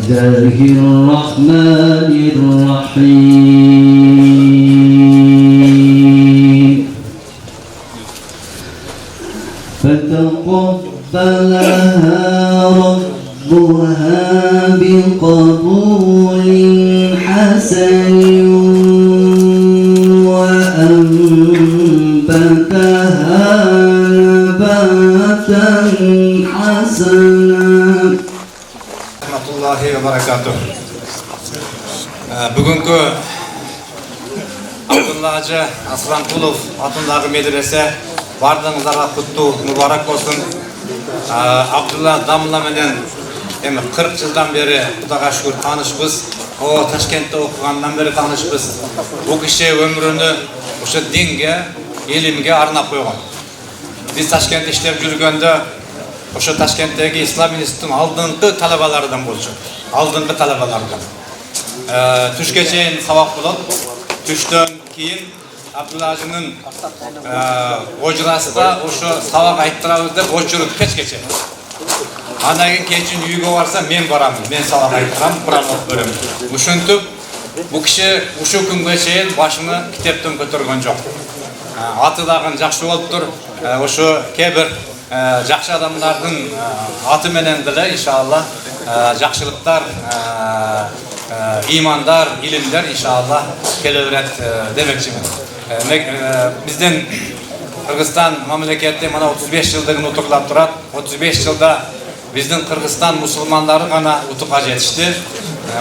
الله الرحمن الرحيم فتقبلها ربها بقبول حسن وأنبتها نباتا حسنا. Rahmatullahi ve barakatuh. Bugünkü Abdullah Hacı Aslanqulov atınдағы medrese bardığınızlara kutlu mübarek olsun. Abdullah Damla menen 40 yıldan beri Xudaga şükür tanışpız. O Taşkent'te okugandan beri tanışpız. Bu kişi ömrünü o'sha dinge, ilimge arnap koygan. Biz Taşkent'te işlep жүрgende o'sha Taşkent'teki İslam institutun aldığınкы talabalardan bolчу. Aldığınкы talabalardan. Түшкө чейин сабак болот. Түштөн кийин Abdullah Hacı'nın ojurasida o'sha sabak ayttırabыз деп очуруп кечкече. Андан кийин үйгө барса мен барам, мен sabak ayттырам, Kur'an окуп берем. Ушинтип bu киши ушул күнгө чейин башыны китептен көтөргөн жок. Аты дагы жакшы болуптур. Ошо кээ-бир жакшы адамдардын аты менен деле иншалла жакшылыктар, имандар, илимдер иншалла келе берет демекчимин. Биздин Кыргызстан мамлекети мына 35 жылдыгын утурлап турат. 35 жылда биздин Кыргызстан мусулмандары гана утукка жетишти.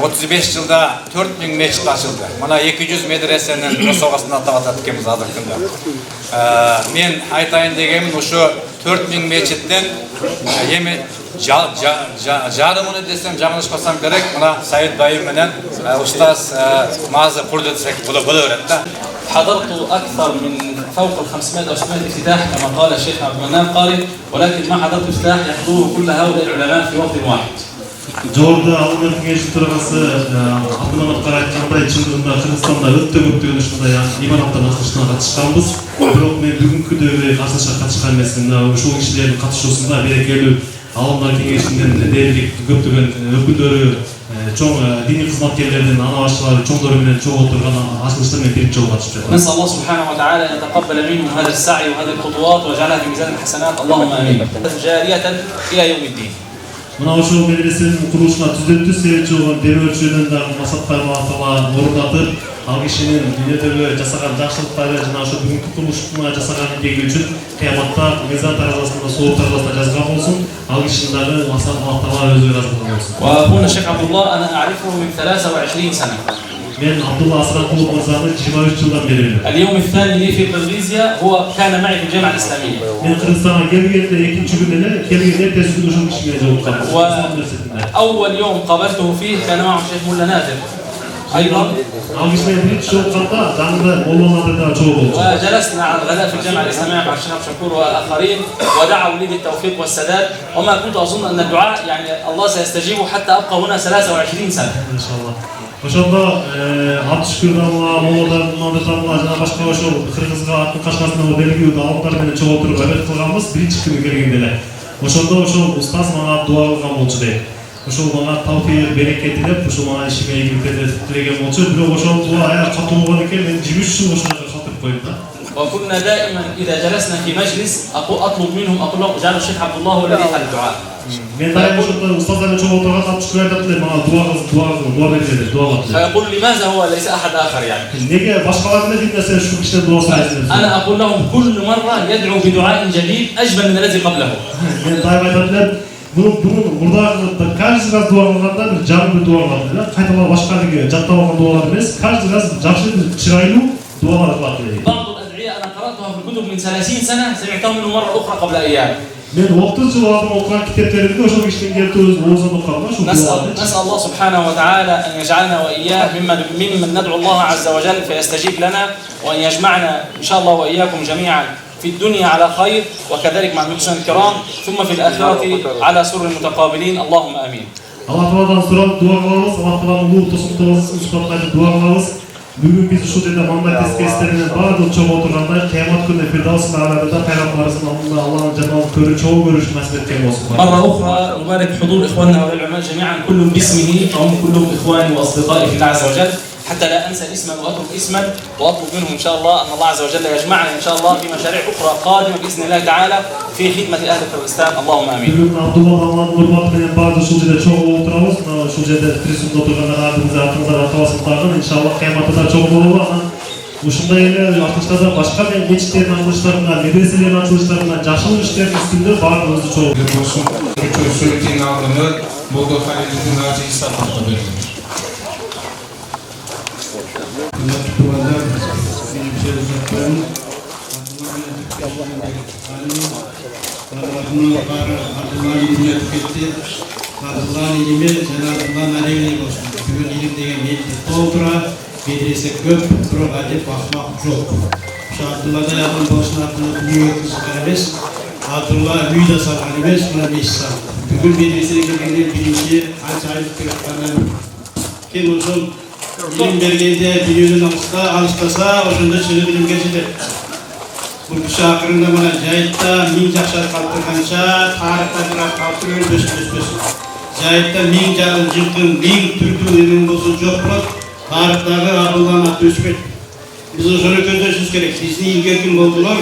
35 жылда 4000 мечит açıldı. Mana 200 medresenin Kosovasında atap atат ekенбиз азыркы күндө. Мен айтайын дегенмин ошо 4000 мечиттен эми жарымын десем жаңылышпасам керек. Мына Сайыт Дайым менен устаз Мазы Курды десек боло берет да. حضرت أكثر من فوق ال 500 أو 600 افتتاح كما قال الشيخ عبد المنان قاري، ولكن ما حضرت افتتاح يحضره كل هؤلاء العلماء في وقت واحد. Жогоруда алымдар кеңеши төрагасы Абдулмамат Кара айткандай, чындыгында Кыргызстанда өтө көптөгөн ушундай имараттардын ачылышына катышканбыз. Бирок мен бүгүнкүдөй ачылышка катышкан эмесмин. Ушул кишилердин катышуусунда берекелүү алымдар кеңешинин дээрлик көптөгөн өкүлдөрү, чоң диний кызматкерлердин ана башчылары, чоңдору менен чогуу отурган ачылышта мен биринчи жолу катышып жатам. نسأل الله سبحانه وتعالى أن يتقبل منهم هذا السعي وهذه الخطوات ويجعلها في ميزان الحسنات، اللهم آمين. جارية إلى يوم الدين. Мына ошол медресенин курулушуна түзөтүү себепчи болгон демөөрчүнүн дагы максаттарын Алла орунатып, ал кишинин дүйнөдөгү жасаган жакшылыктары жана ошо бүгүнкү курулушуна жасаган эмгеги үчүн кыяматта мыйзан таразасында, сооп таразасында жазган болсун. Ал кишинин дагы Алла өзү ыраазы болгон болсун. وأخونا الشيخ عبد الله أنا أعرفه من 23 سنة. Мен Абдулла Асранкулов мырзаны 23 жылдан бери билем. اليوم الثاني لي في قرغيزيا هو كان معي في الجامعة الإسلامية. Мен Кыргызстанга келгенде экинчи күнү эле келгенде эртеси күнү ошол кишиге жолуккам. وأول يوم قابلته فيه كان معه الشيخ مولا نادر أيضا. Ал киши менен биринчи жолукканда жанында Молла Надыр да чогуу болчу. وجلسنا على الغداء في الجامعة الإسلامية مع الشيخ عبد الشكور والآخرين ودعوا لي بالتوفيق والسداد، وما كنت أظن أن الدعاء يعني الله سيستجيب حتى أبقى هنا 23 سنة. إن شاء الله. Ошондо Абдышкүрдамла, Молодардамла жана башка ошол Кыргызга аттын кашкасына белгилүү алымдар менен чогуу отуруп аракет кылганбыз биринчи күнү келгенде эле. Ошондо ошол устаз мага дуа кылган болчу дейт. Ошол мага тавфик, береке тилеп, ошол мага ишиме ийгилик тилеген болчу. Бирок ошол дуа аяк катуу болгон экен, мен 23 жыл ошого калтырып коюм да. وكنا دائما إذا جلسنا في مجلس أطلب منهم أقول لهم جعلوا الشيخ عبد الله هو الذي يفعل الدعاء. Мен дайым ошондо устаздармен чогуу отурган Абдышкүр айтат эле мага дуа бериңер, дуа кылып. فيقول لماذا هو ليس أحد آخر يعني. Неге башкалар менен бир нерсе ушул кишиден дуа сурайсыңар? أنا أقول لهم كل مرة يدعو بدعاء جديد أجمل من الذي قبله. Мен дайым айтат элем, буну мурдагы каждый раз дуа кылганда бир жаңы бир дуа кылат эле. Кайталап башка эле жаттап алган дуалар эмес, каждый раз жакшы чырайлуу дуалар кылат эле. بعض الأدعية أنا قرأتها في الكتب من 30 سنة سمعتها منه مرة أخرى قبل أيام. Мен 30 жыл алдын окуган китептеримди ошол кишинин келип оозун окугам. نسأل الله سبحانه وتعالى أن يجعلنا وإياه ممن ندعو الله عز وجل فيستجيب لنا، وأن يجمعنا إن شاء الله وإياكم جميعا في الدنيا على خير، وكذلك مع المحسن الكرام، ثم في الآخرة على سرر المتقابلين، اللهم آمين. Allah Teala'dan soralım, dua kılavuz. Allah Teala'nın bu tosun duası, dua kılavuz. Бүгін біз ушул жерде мамлекет тескестеринен баардык чоң отурганда кыямат күнү Фирдаус маалында пайгамбарыбыздын алдында Аллахтын жаналын чоң көрүшүн насип эткен болсун. مرة أخرى نبارك حضور إخواننا والعلماء جميعا كلهم باسمه فهم كلهم إخواني وأصدقائي في الله عز وجل حتى لا أنسى اسما وأترك اسما وأطلب منهم إن شاء الله أن الله عز وجل يجمعنا إن شاء الله في مشاريع أخرى قادمة بإذن الله تعالى في خدمة أهل كردستان اللهم آمين. Бүгін Абдулла Маман Нурмат менен баардык ушул жерде чоң болуп турабыз. Мына ушул жерде трибунада отургандар атыңыздарга табасым тагын иншаллах кыяматта чоң болобу. Анан ушундай эле артыштарда башка мечиттердин ачылыштарына, медреселердин ачылыштарына, жашыл иштердин үстүндө баардыгыбызды чоң болсын. Сөйлеген алдыны Молдо Халилдин Ажи Исаповқа бердім. Qadırlan ilimi Cenab-ı aleyhine olsun. Bugün ilim degen meclis toldura, medrese köp, biroq adep bakmak yok. Şu Abdullah'da yakın bolsun Abdullah dünya kızıkan emes, Abdullah müyde salgan emes, buna meşsa. Bugün medreseye gelgenler birinci, acayip kırıklarına kim olsun, ilim bergende dünyanın alıştasa, oşunda çığır ilim geçilir. Bu şakırında bana Cahit'ta min jakşar kaltırgança, tarihta biraz kaltırıyor, bös. Cahit'ta min jarın жылкын, min türkün ilim bolsun жоқ болады, tarihtağı Abdullah'ın atı өспейді. Biz ошону көздөшүбүз керек. Биздин илгерки болдулар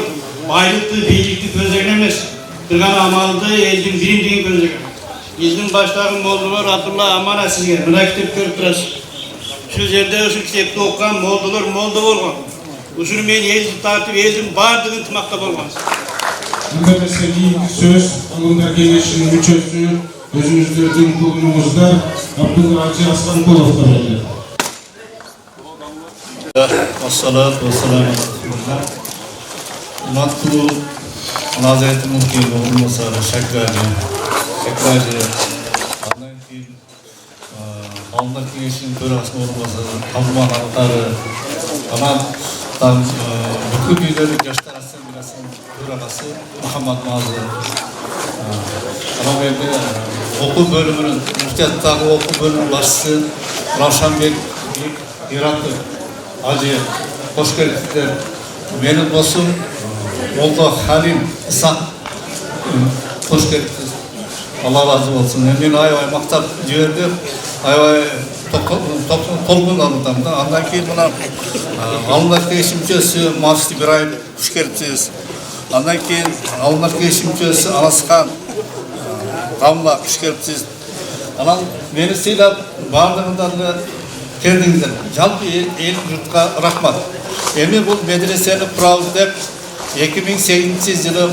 байлыкты, бийликти көздөйгөн эмес. Бир гана амалды, элдин биримдигин көздөйгөн. Биздин баштагы молдулар Абдулла амана сизге мына китеп көрүп турасыз. Şu жерде ушул китепти окуган молдулар молдо болгон. Ушуну мен элди тартып, элдин баардыгын тымакта болгон. Мында месеги сөз, алымдар кеңешинин мүчөсү, өзүңүздөрдүн клубуңузда Абдулла Ажи Асканкуловго берилет. Wassalatu wassalamu ala rasulillah. Matku nazareti mümkün olmasa şakracı. Ondan keyin Almak Kengesinin törasına olmasa Kamman Altarı. Aman bütün dünyadaki Yaşlar Assembliyası'nın törası Muhammed Mazı. Ama evde okul bölümünün, müftiyattaki okul bölümünün başçısı Ravşanbek Iraklı. Acı, hoş geldinizler. Benim dostum Moldo Halil İsa. Hoş geldiniz. Allah razı olsun. Ben ay maktap ciğerdim. Ay tolgun anlatamda. Ondan keyin buna alınlar keşimçesi Mavsti Birayim hoş geldiniz. Ondan keyin alınlar keşimçesi Anaskan Gamla hoş geldiniz. Anan beni siylap bardığından da келдіңіздер. Жалпы ел жұртқа рахмат. Эми бұл медресені құрауыз деп 2008 жылы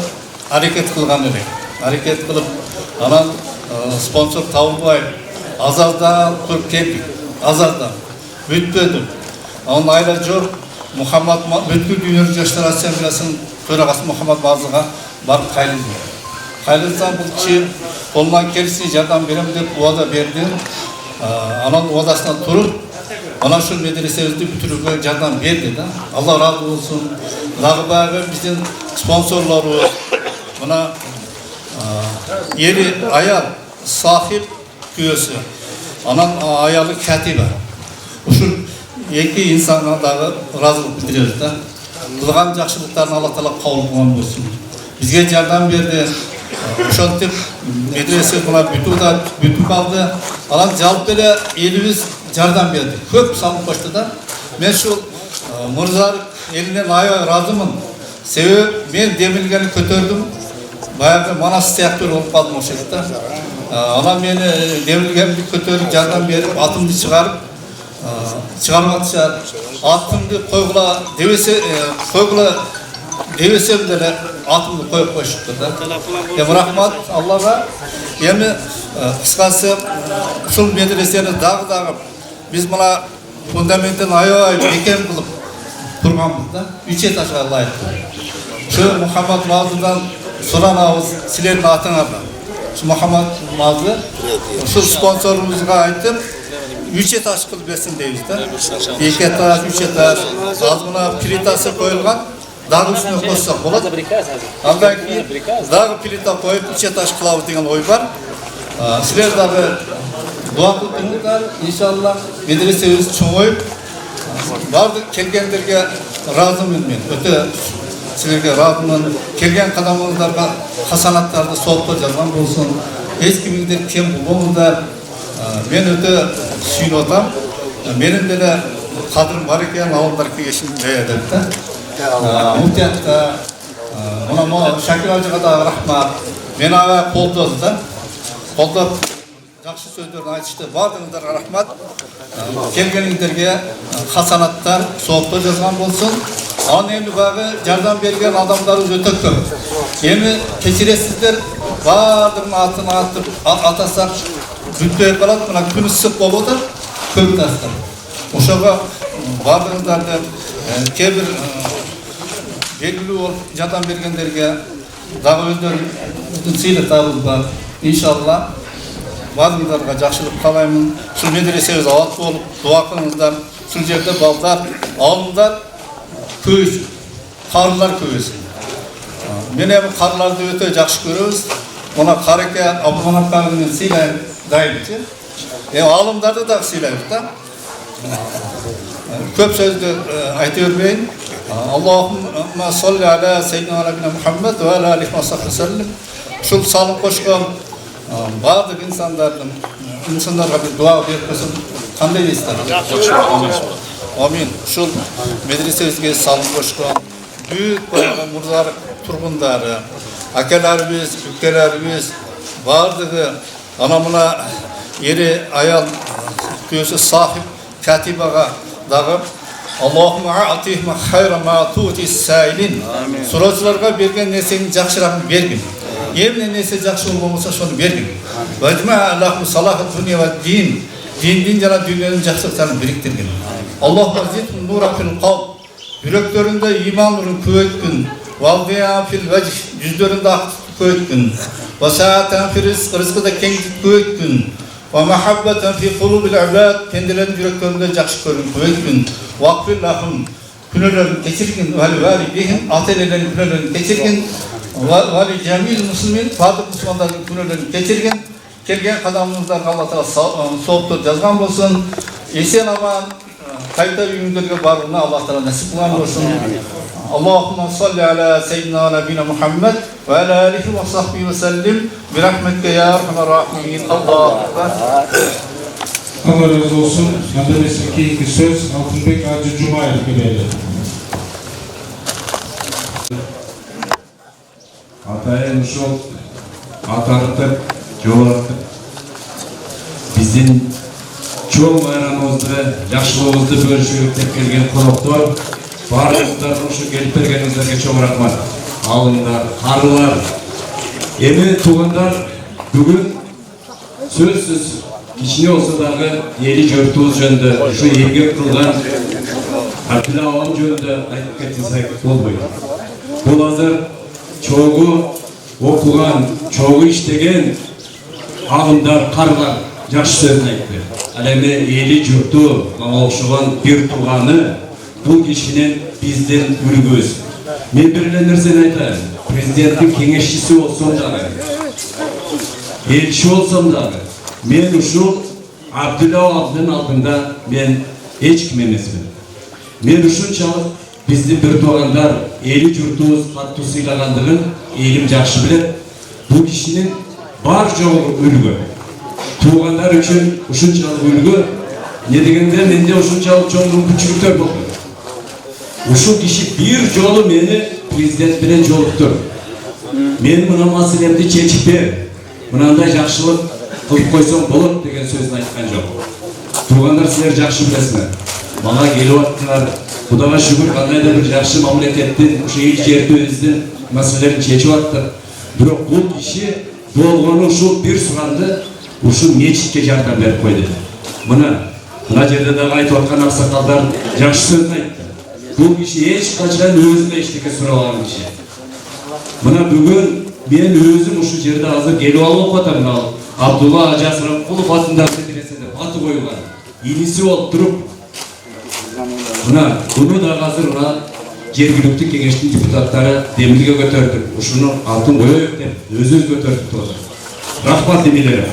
әрекет қылған еді. Әрекет қылып, анан спонсор табылбай, азардан көріп келдік. Азардан. Бүйтпеді. Оның айла жоқ, бүткіл дүниелік Жастар Ассамблеясының төрағасы Мұхаммад Мазыға барып қайлылды. Қайлылдан бұл кіші қолынан келсе жардам берем деп уада берді. Анан уадасынан тұрып, ana şu medresemizi bütürüge candan verdi da. Allah razı olsun. Dağıbağı bizim sponsorları buna yeri ayal sahip köyüsü. Anan ayalı katiba. Şu iki insana da razılık bildiriyoruz da. Kılgan жақшылықтарын Allah Taala kabul kılgan olsun. Bizge yardım verdi. Ошентип медресе бuna бүтүп алды. Анан жалпы эле элибиз жардам берди. Көп салып кошту да. Мен ушул мырзалык элинен аябай ыраазымын. Себеби мен демилгени көтөрдүм. Баягы Манас сыяктуу болуп калдым ошол жерде. Анан мени демилгенди көтөрүп жардам берип, атымды чыгармакчы. Атымды койгула дебесем деле атымды коюп коюшуптур да. Рахмат Аллага. Эми кыскасы ушул медресени дагы биз мына фундаментин аябай бекем кылып турганбыз да. 3 этажга ылайыктуу. Şu Muhammed Mazı'dan soranabız silerin atыңардан. Şu Muhammed Mazı şu sponsorumuzga aytып 3 этаж кылып берсин дейбиz да. 2 этаж, 3 этаж. Az mına plitасы коюлган. Дагы үстүнө койсок болот. Андан кийин дагы плита коюп 3 этаж кылабыз деген ой бар. Силер дагы дуа кылыңыздар. Иншалла медресебиз чоңоюп барлық келгендерге разымын мен. Өте сіздерге разымын. Келген қадамыңыздарға хасанаттарды соқпы жазған болсын. Ешкіміңдер кем болыңыздар. Мен өте сүйініп отам. Менің де қадірім бар екен, ауылдар кегешін жаядып та. Мұқтиятқа, мұна Шакир Ажыға да рахмат. Мен аға қолдады да. Қолдап жақсы сөздерін айтышты. Бардыңыздарға рахмат. Келгеніңдерге хасанаттар соқты жазған болсын. Ан емі бағы жардам берген адамдар өте көп. Емі кешіресіздер, бардығын атын атасақ бүтпей қалады. Мұна күн ыстық болуды көп тастыр. Ошаға бардыңыздарды кейбір белгілі жардам бергендерге дағы өздерінің сыйлық табылы бар. Иншалла бардыңыздарға жақсылық қалаймын. Сол медресеңіз ауат болып, дуа қылыңыздар. Сол жерде балдар, алымдар көйсін, қарылар көйсін. Мен әмі қарыларды өте жақсы көріңіз. Ona Karake Abdülhamid Sile dahildir. Alımlarda da Sile'dir da. Köp sözde aytıyor beyin. Allahümme salli ala seyyidina Nebina Muhammed ve ala alihi ve sahbihi sellem. Şul salım koşkan bazı insanlarga bir dua bermesin. Qanday ister? Amin. Şul medresebizge salım koşkan büyük koygan murlar turgundары, akalarimiz, ülkelerimiz vardığı anamına yeri ayal göğsü sahip katibaga dağı Allahümme atihme hayra ma tu'ti sailin. Sorucularga bergen neseni жақшырағын бергin. Емне несе жақшы болмаса şonu бергin. Vecma Allah'ım salahı dünya ve din. Din jana dünyanın жақсылықтарын biriktirgin. Allah'ım zidhum nura fil qalb. Yüreklerinde iman nurun köğütkün. Valdiya fil vecih. Yüzlerinde aktık köğütkün. Ve saaten fil rızkı da kengit köğütkün. Ve muhabbeten fi kulubil ibad. Kendilerinin yüreklerinde жақşı körün köğütkün. Vakfir lahum. Günelerini geçirgin. Veli validihim. Atelelerin günelerini geçirgin. Veli cemil muslimin. Fadık Müslümanların günelerini geçirgin. Kelgen kadamımızdan Allah Teala soğuktur yazgan bolsun. Esen aman kayıta ürünlerine varlığına Allah Teala nasip kılan olsun. Allahümme salli ala seyyidina nebina Muhammed ve ala alihi ve sahbihi ve sellim. Bir rahmetke ya rahman rahimin. Allah'a ekber. Allah razı olsun. Medresesi keyifli söz Altınbek Hacı Cuma'ya geldi. Atayın şu atartıp, çoğaltıp bizden çoğu bayramımızda, yaşlılığımızda bölüşüp kelgen konuklar, barımızdan şu gelip bergenizlerge çok rahmat. Alımlar, harılar, emi tuğanlar bugün sözsüz kişine olsa dağı yeri jörtüğüz jönde, şu ergek kılgan Abdullah ağam jönde aytıp ketsek olmayı. Bu hazır çoğu okugan, çoğu iştegen ağımlar, karlar жақсы сөзін айтты. Әлемде елі жұрты, маңалшыған бір туғаны бұл кешінен бізден үлгіз. Мен бір нәрсені айтайын. Президенттің кеңесшісі олсам дағы, елші олсам дағы, мен үшін Абдулла абдың алдында мен ешкім емеспін. Мен үшін чалық біздің бір туғандар елі жұртымыз қатты сыйлағандығын елім жақсы білет. Бұл кешінен бар жоғы үлгі. Туғандар үшін ушунчалык үлгү, не дегенде менде ушунчалык чоң мүмкүнчүлүктөр болду. Ушул киши бир жолу мени президент менен жолуктур. Мен мына маселемди чечип бер, мынандай жакшылык кылып койсоң болот деген сөзүн айткан жок. Туғандар силер жакшы билесиңер. Мага келип аттыңар. Кудайга шүгүр кандайдыр бир жакшы мамлекеттин, ушу эл жерибиздин маселелерин чечип аттык. Бирок бул киши болгону ушул бир суранды ушул мечитке жардам берип койду. Мына жерде дагы айтып аткан аксакалдар жакшы сөзүн айтты. Бул киши эч качан өзүнө эчтеке сурабаган киши. Мына бүгүн мен өзүм ушул жерде азыр келип алып атам. Абдулла Ажасырапкулов атындагы медреседе аты коюлган. Иниси болуп туруп, мына буну дагы азыр жергиликтүү кеңештин депутаттары демилге көтөрдүк. Ушуну атын коёйук деп өзүбүз көтөрдүк турат. Рахмат эмелери.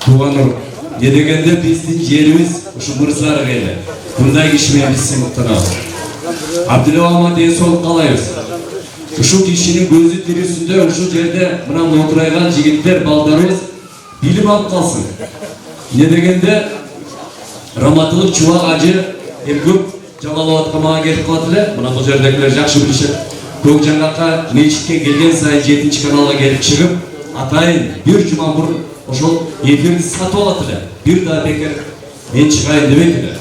Туғаныр, не дегенде біздің жеріміз ұшы мұрсылары келді. bunday kişi menен biz sığınıptırabız. Abdülevama densooluk kalayız. Uşu kişinin gözü tirüsünde uşu jerde mına oturaygan jigitler baldarыбыз bilim alıp kalsın. Ne degende Ramatılık Çuvak Acı Ergüp Calalavатқа mağa gelip kalatılır. Mına bu жерdekiler жақсы bilişip Көкжаңаққа мешітке келген сайын 7-ші каналға келіп шығып, атайын bir жұма бұрын ошол эфирді сатып алатылы. Bir daha бекер мен шығайын демейді.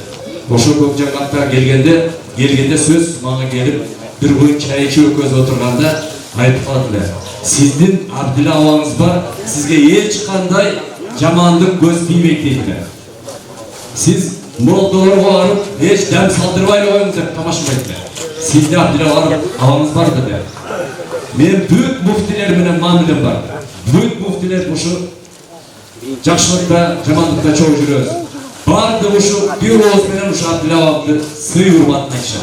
Ошол Көкжаңаққа келгенде сөз маға келіп, bir gün çay içip көз отырғанда айтып қалатылы. Сіздің Абділла ауаңыз бар, сізге ешқандай жамандық көз тимейді дейді. Siz Moldova'ya varıp hiç dem saldırmayla oyunuzda tamaşmaydı. Sizde Abdülhamid varıp havamız vardı der. Benim büyük muftiler benim mamilem var. Büyük muftiler bu şu jakşılıkta, jamanlıkta çok jürüyoruz. Bardı bu şu bir oğuz benim şu Abdülhamid'i sığ hurmatlayışa.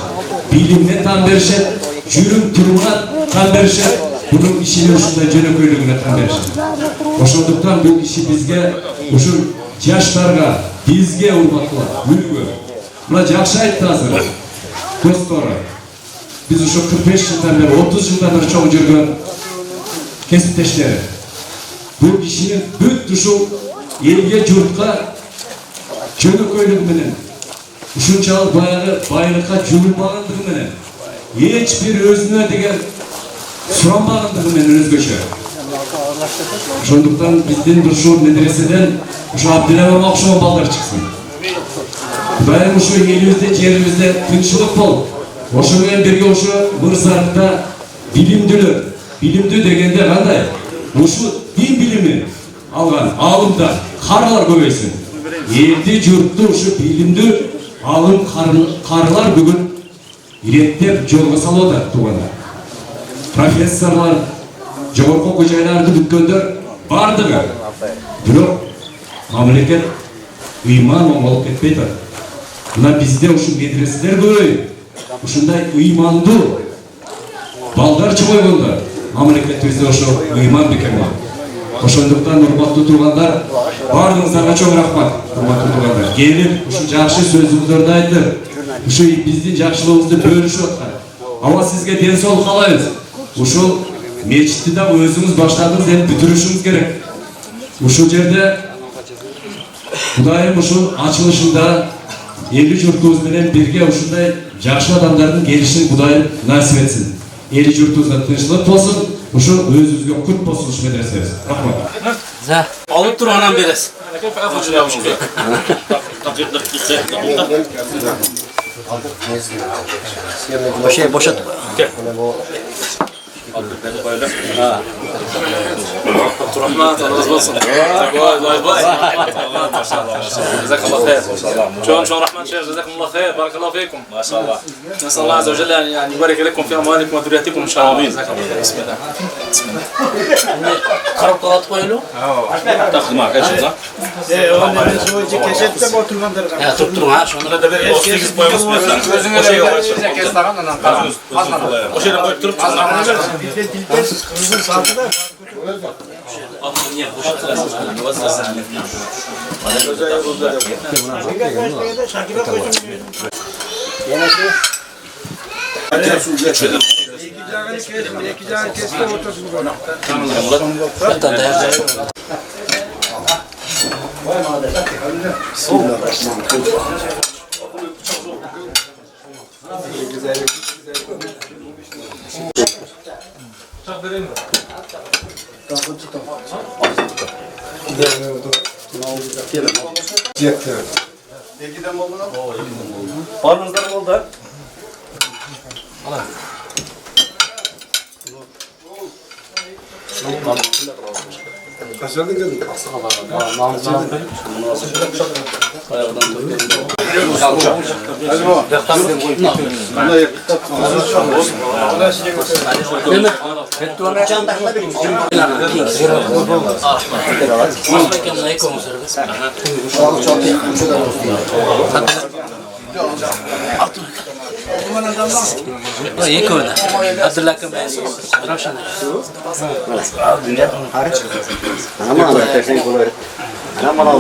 Bilimine tam verişet, jürüm turumuna tam verişet. Bunun işini uşunda jönök öylüğüne tam verişet. Oşolduktan bu işi bizge, uşu yaşlarga, bizge hurmatlar, ülgü. Buna jakşı aytты azır. Dostları. Biz uşu 45 yıldan beri, 30 yıldan beri çok jürgön kesipteşleri. Bu kişinin büyük duşu elge jurtka jönök öylüğü menen, uşunçalık bayılıkka jürülbağındığı menen, hiçbir özüne degen suranbağındığı menen özgöçö. Şonduktan bizden duruşu medreseden uşu Abdülhamid'e okşama ballar çıksın. Kudayım uşu elimizde, yerimizde tınçılık bol. Oşu bilen birge uşu mırzarlıkta bilimdü degende kanday. Uşu din bilimi algan alımda karlar köbeysin. Eldi jurttu uşu bilimdü alım karlar bugün irettep jolga salып атат туганда. Professorlar, жогорку окуу жайларды бүткөндөр бардыгы. Бирок мамлекет ыйман оңолуп кетпей атат. Мына бизде ушу медреселер көбөйүп, ушундай ыймандуу балдар чыгойгондо мамлекетибизде ошо ыйман бекем бар. Ошондуктан урматтуу туугандар, баарыңыздарга чоң рахмат. Урматтуу туугандар, келип ушу жакшы сөзүңүздөрдү айтып, ушу биздин жакшылыгыбызды бөлүшүп аткан. Ала сизге ден соолук каалайбыз. Ушул мечитти да өзүңүз баштадыңыз, эми бүтүрүшүңүз керек. Ушул жерде Кудайым ушул ачылышында эли журтубуз менен бирге ушундай жакшы адамдардын келишин Кудайым насип этсин. Эли журтубузда тынччылык болсун, ушу өзүбүзгө кут болсун ушу медресебиз. Рахмат. Alıp dur anam beres. Boşalt. Abdurrahman tanımız olsun. Jazakallah khair. شلون رحمن شيخ جزاكم الله خير بارك الله فيكم ما شاء الله نسال الله عز وجل ان يبارك لكم في اموالكم وذرياتكم ان شاء الله جزاكم الله خير بسم الله Qarab qalat qo'ylu. تاخذ معك ايش صح؟ Turib turing ha, shuni da bir 38 qo'yamiz bilan o'sha yerda qo'yib turib Barınızlar oldu. İyi koydu. Abdullah Kemal. Ravşan. Ama